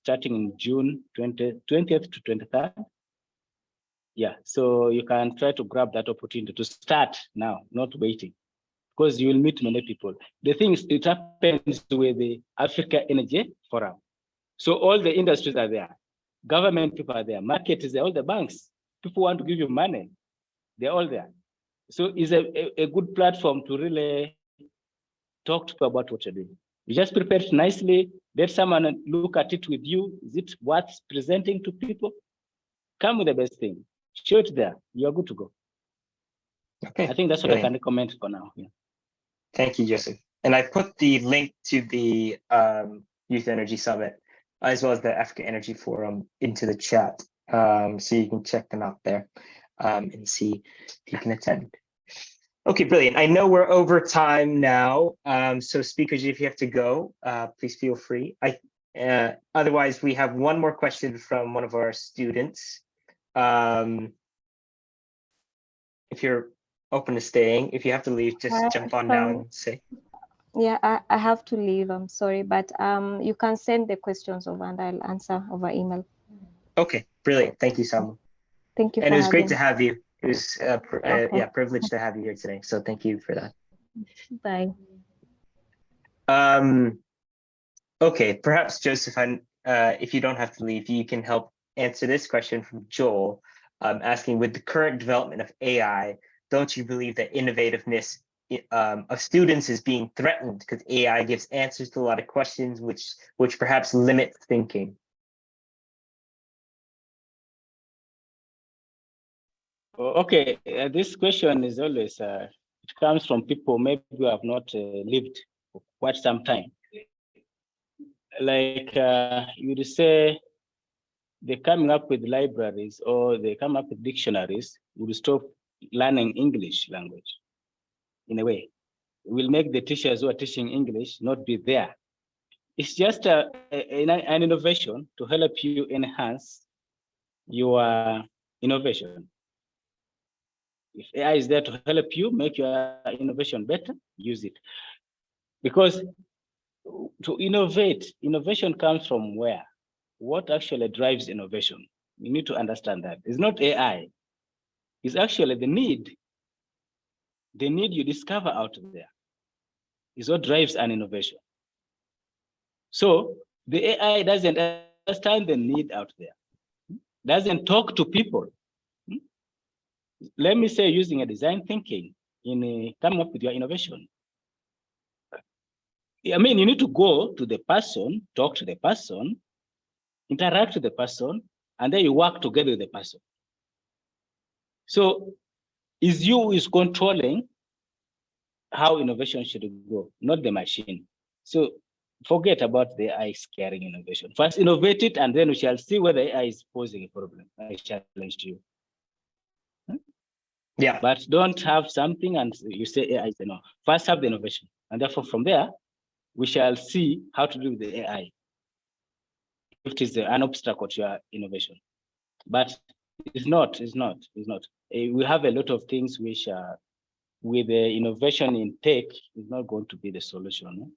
starting in June 20th to 23rd. Yeah, so you can try to grab that opportunity to start now, not waiting, because you will meet many people. The thing is, it happens with the Africa Energy Forum. So all the industries are there. Government people are there. Market is there. All the banks. People want to give you money. They're all there. So it's a good platform to really talk to people about what you're doing. You just prepare it nicely. Let someone look at it with you. Is it worth presenting to people? Come with the best thing. Show it there. You are good to go. Okay. I think that's what I can recommend for now. Yeah. Thank you, Joseph. And I put the link to the Youth Energy Summit as well as the Africa Energy Forum into the chat, so you can check them out there and see if you can attend. Okay, brilliant. I know we're over time now, so speakers, if you have to go, please feel free. Otherwise, we have one more question from one of our students. If you're open to staying, if you have to leave, just jump on now and say. Yeah, I have to leave. I'm sorry, but you can send the questions over and I'll answer over email. Okay, brilliant. Thank you, Saumu. Thank you. And for it was great having to have you. It was Okay. privilege to have you here today. So thank you for that. Bye. Okay, perhaps Joseph, if you don't have to leave, you can help answer this question from Joel, asking, with the current development of AI, don't you believe that innovativeness of students is being threatened because AI gives answers to a lot of questions, which perhaps limit thinking? Okay, this question is always, it comes from people maybe who have not lived for quite some time. Like you would say, they're coming up with libraries or they come up with dictionaries, would stop learning English language in a way. It will make the teachers who are teaching English not be there. It's just an innovation to help you enhance your innovation. If AI is there to help you make your innovation better, use it. Because to innovate, innovation comes from where? What actually drives innovation? You need to understand that. It's not AI. It's actually the need. The need you discover out there is what drives an innovation. So the AI doesn't understand the need out there, doesn't talk to people. Let me say, using a design thinking in coming up with your innovation. I mean, you need to go to the person, talk to the person, interact with the person, and then you work together with the person. So is you who is controlling how innovation should go, not the machine. So forget about the AI scaring innovation. First innovate it, and then we shall see whether AI is posing a problem. I challenge you. Yeah. But don't have something and you say AI is no. First have the innovation. And therefore from there, we shall see how to do with the AI. If it is an obstacle to your innovation. But it's not. We have a lot of things which are, with the innovation in tech, is not going to be the solution.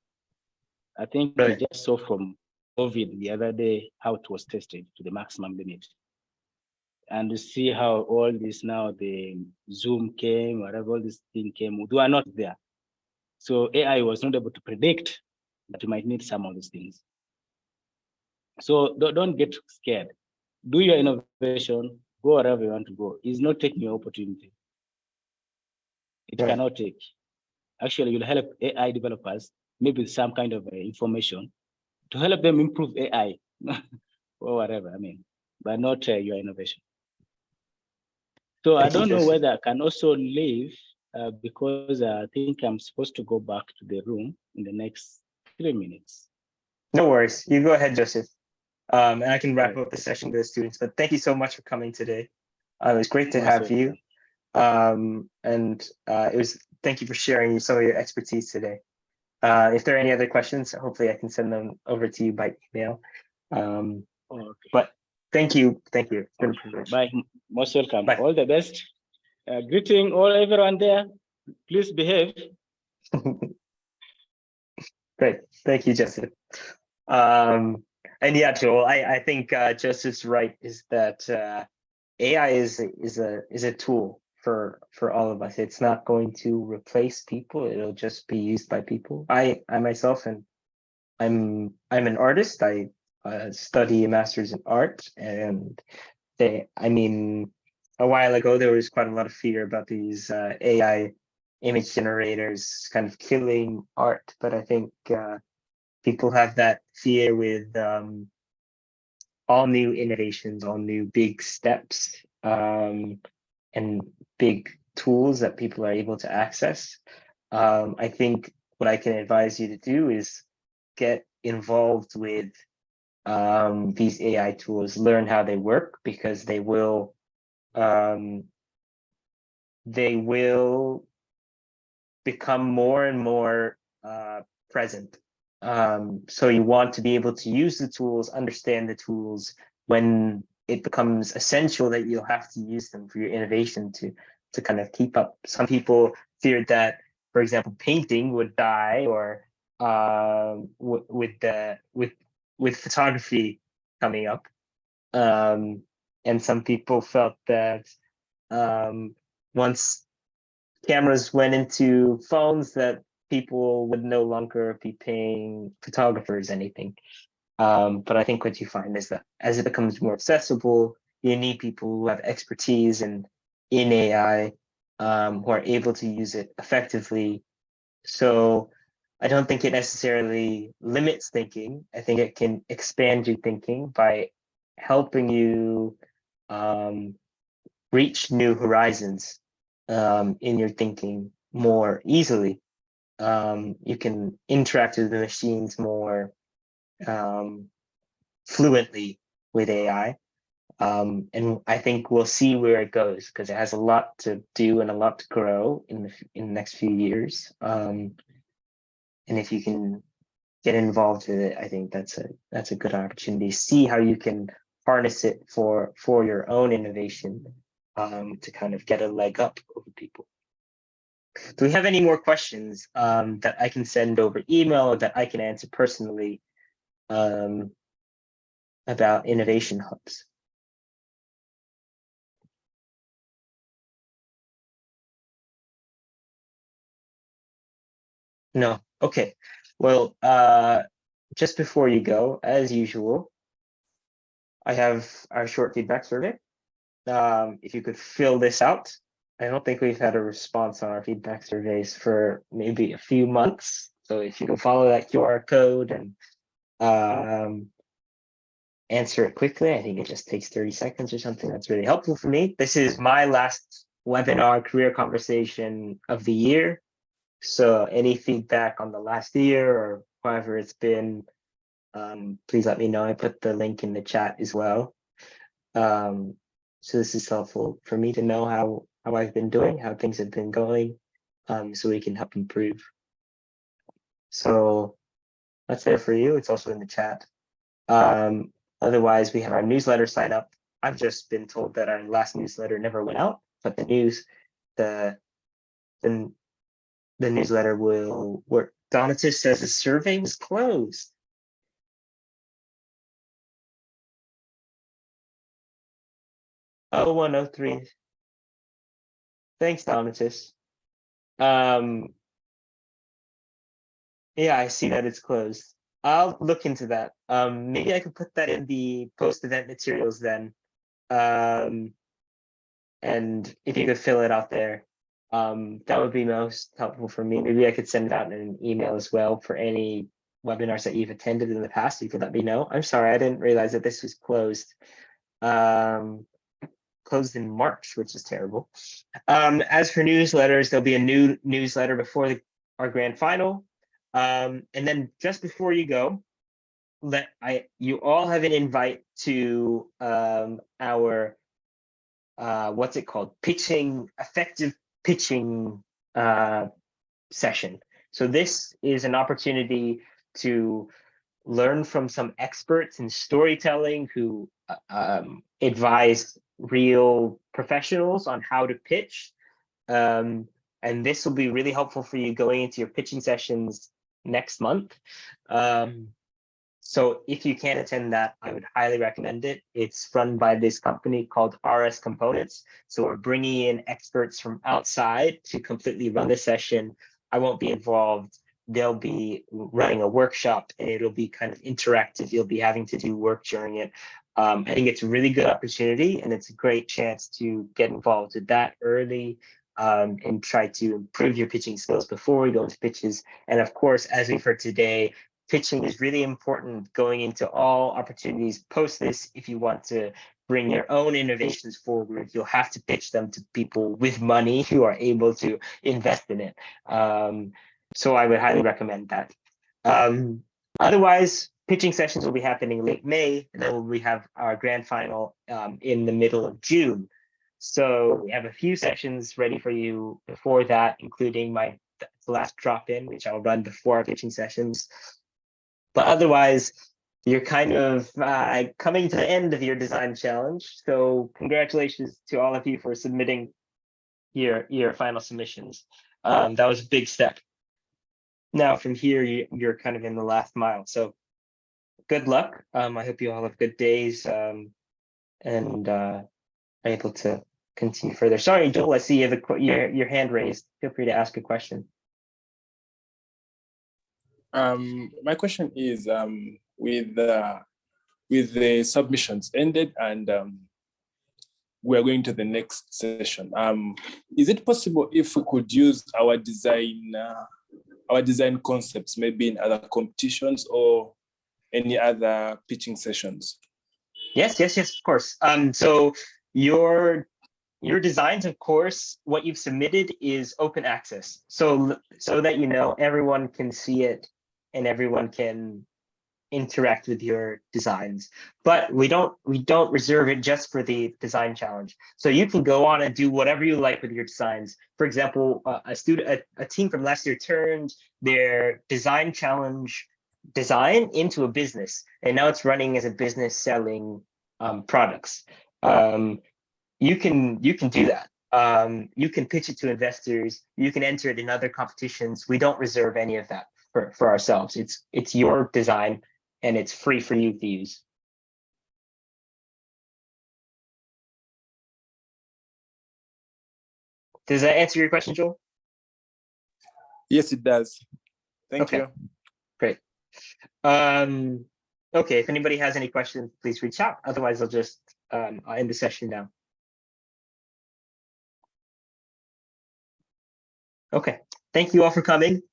I think we just saw from COVID the other day how it was tested to the maximum limit. And you see how all this now, the Zoom came, whatever all this thing came, they are not there. So AI was not able to predict that you might need some of these things. So don't get scared. Do your innovation, go wherever you want to go. It's not taking your opportunity. It cannot take. Actually, you'll help AI developers, maybe with some kind of information, to help them improve AI or whatever, I mean, but not your innovation. So I don't know whether I can also leave because I think I'm supposed to go back to the room in the next 3 minutes. No worries. You go ahead, Joseph. And I can wrap up the session with the students. But thank you so much for coming today. It was great to have you. Thank you for sharing some of your expertise today. If there are any other questions, hopefully I can send them over to you by email. But thank you. It's been a privilege. Bye. Most welcome. Bye. All the best. Greeting everyone there. Please behave. Great. Thank you, Joseph. And yeah, Joel, I think Joseph's right, is that AI is a tool for all of us. It's not going to replace people. It'll just be used by people. I myself, and I'm an artist. I study a master's in art, and I mean, a while ago there was quite a lot of fear about these AI image generators kind of killing art, but I think people have that fear with all new innovations, all new big steps, and big tools that people are able to access. I think what I can advise you to do is get involved with these AI tools, learn how they work, because they will become more and more present. So you want to be able to use the tools, understand the tools when it becomes essential that you'll have to use them for your innovation to kind of keep up. Some people feared that, for example, painting would die, or with photography coming up. And some people felt that once cameras went into phones, that people would no longer be paying photographers anything. But I think what you find is that as it becomes more accessible, you need people who have expertise in AI, who are able to use it effectively. So I don't think it necessarily limits thinking. I think it can expand your thinking by helping you reach new horizons in your thinking more easily. You can interact with the machines more fluently with AI. And I think we'll see where it goes, because it has a lot to do and a lot to grow in the next few years. And if you can get involved with it, I think that's a good opportunity. See how you can harness it for your own innovation, to kind of get a leg up over people. Do we have any more questions that I can send over email, or that I can answer personally about innovation hubs? No. Okay. Well, just before you go, as usual, I have our short feedback survey. If you could fill this out. I don't think we've had a response on our feedback surveys for maybe a few months. So if you can follow that QR code and answer it quickly, I think it just takes 30 seconds or something. That's really helpful for me. This is my last webinar career conversation of the year. So any feedback on the last year or however it's been, please let me know. I put the link in the chat as well. So this is helpful for me to know how I've been doing, how things have been going, so we can help improve. So that's there for you. It's also in the chat. Otherwise, we have our newsletter sign up. I've just been told that our last newsletter never went out, but the newsletter will work. Donatus says the survey was closed. Oh, 103. Thanks, Donatus. Yeah, I see that it's closed. I'll look into that. Maybe I could put that in the post-event materials then. And if you could fill it out there, that would be most helpful for me. Maybe I could send it out in an email as well for any webinars that you've attended in the past. You could let me know. I'm sorry, I didn't realize that this was closed. Closed in March, which is terrible. As for newsletters, there'll be a new newsletter before our grand final. And then just before you go, you all have an invite to our what's it called? Effective pitching session. So this is an opportunity to learn from some experts in storytelling who advise real professionals on how to pitch. And this will be really helpful for you going into your pitching sessions next month. So if you can't attend that, I would highly recommend it. It's run by this company called RS Components. So we're bringing in experts from outside to completely run the session. I won't be involved. they'll be running a workshop, and it'll be kind of interactive. You'll be having to do work during it. I think it's a really good opportunity, and it's a great chance to get involved with that early, and try to improve your pitching skills before we go into pitches. And of course, as we've heard today, pitching is really important going into all opportunities post this. If you want to bring your own innovations forward, you'll have to pitch them to people with money who are able to invest in it. So I would highly recommend that. Otherwise, pitching sessions will be happening late May, and then we have our grand final in the middle of June. So we have a few sessions ready for you before that, including my last drop-in, which I'll run before our pitching sessions. But otherwise, you're kind of coming to the end of your design challenge. So congratulations to all of you for submitting your final submissions. That was a big step. Now from here, you're kind of in the last mile. So good luck. I hope you all have good days, and are able to continue further. Sorry, Joel, I see you have your hand raised. Feel free to ask a question. My question is, with the submissions ended and we're going to the next session, is it possible if we could use our design concepts maybe in other competitions or any other pitching sessions? Yes, of course. So your designs, of course, what you've submitted is open access. So that everyone can see it and everyone can interact with your designs. But we don't reserve it just for the design challenge. So you can go on and do whatever you like with your designs. For example, a team from last year turned their design challenge design into a business, and now it's running as a business selling products. You can do that. You can pitch it to investors. You can enter it in other competitions. We don't reserve any of that for ourselves. It's your design, and it's free for you to use. Does that answer your question, Joel? Yes, it does. Thank Okay. you. Great. Okay, if anybody has any questions, please reach out. Otherwise, I'll just I'll end the session now. Okay, thank you all for coming.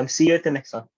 See you at the next one.